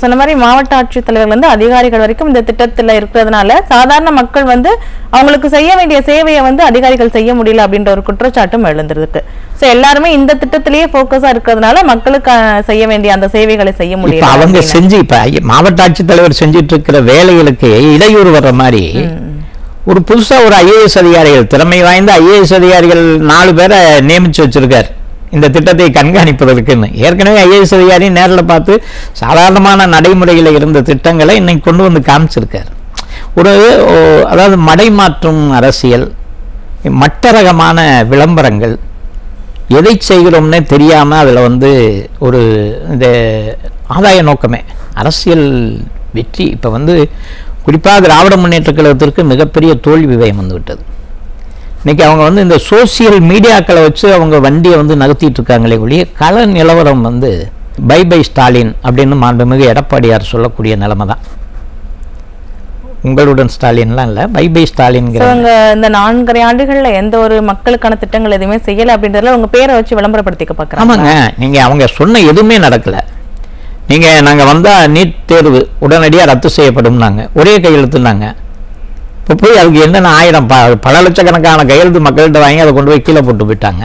சொன்ன மாதிரி மாவட்ட ஆட்சித்தலைவர்கள் வந்து அதிகாரிகள் வரைக்கும் இந்த திட்டத்துல இருக்கிறதுனால சாதாரண மக்கள் வந்து அவங்களுக்கு செய்ய வேண்டிய சேவையை வந்து அதிகாரிகள் செய்ய முடியல அப்படின்ற ஒரு குற்றச்சாட்டும் எழுந்திருக்கு. சோ எல்லாருமே இந்த திட்டத்திலேயே போக்கஸா இருக்கிறதுனால மக்களுக்கு செய்ய வேண்டிய அந்த சேவைகளை செய்ய முடியல. அவங்க செஞ்சு இப்ப மாவட்ட ஆட்சித்தலைவர் செஞ்சிட்டு இருக்கிற வேலைகளுக்கு இடையூறு வர்ற மாதிரி ஒரு புதுசா ஒரு ஐஏஎஸ் அதிகாரிகள், திறமை வாய்ந்த ஐஏஎஸ் அதிகாரிகள் 4 பேரை நியமிச்சு வச்சிருக்காரு இந்த திட்டத்தை கண்காணிப்பதற்குன்னு. ஏற்கனவே ஐஏஎஸ் அதிகாரி நேரில் பார்த்து சாதாரணமான நடைமுறையில் இருந்த திட்டங்களை இன்னைக்கு கொண்டு வந்து காமிச்சிருக்காரு. அதாவது மடைமாற்றும் அரசியல், மட்டரகமான விளம்பரங்கள், எதை செய்கிறோம்னே தெரியாமல் அதில் வந்து ஒரு இந்த ஆதாய நோக்கமே அரசியல் வெற்றி. இப்போ வந்து குறிப்பாக திராவிட முன்னேற்ற கழகத்திற்கு மிகப்பெரிய தோல்வி விவயம் வந்துவிட்டது. இன்னைக்கு அவங்க வந்து இந்த சோசியல் மீடியாக்களை வச்சு அவங்க வண்டியை வந்து நகர்த்திட்டு இருக்காங்களே ஒழிய கள நிலவரம் வந்து பை பை ஸ்டாலின் அப்படின்னு மாண்புமிகு எடப்பாடியார் சொல்லக்கூடிய நிலைமை தான். உங்களுடன் ஸ்டாலின்லாம் இல்லை, பை பை ஸ்டாலின். இந்த 4.5 ஆண்டுகள்ல எந்த ஒரு மக்களுக்கான திட்டங்கள் எதுவுமே செய்யலை அப்படின்றதுல உங்க பேரை வச்சு விளம்பரப்படுத்திக்க பார்க்குறாங்க. ஆமாங்க, நீங்க அவங்க சொன்ன எதுவுமே நடக்கல. நீங்க நாங்க வந்தா நீட் தேர்வு உடனடியாக ரத்து செய்யப்படும்னாங்க, ஒரே கையெழுத்துனாங்க. இப்போ போய் அதுக்கு என்னென்ன 1000 பல லட்சக்கணக்கான கையெழுத்து மக்கள்கிட்ட வாங்கி அதை கொண்டு போய் கீழே போட்டு போயிட்டாங்க.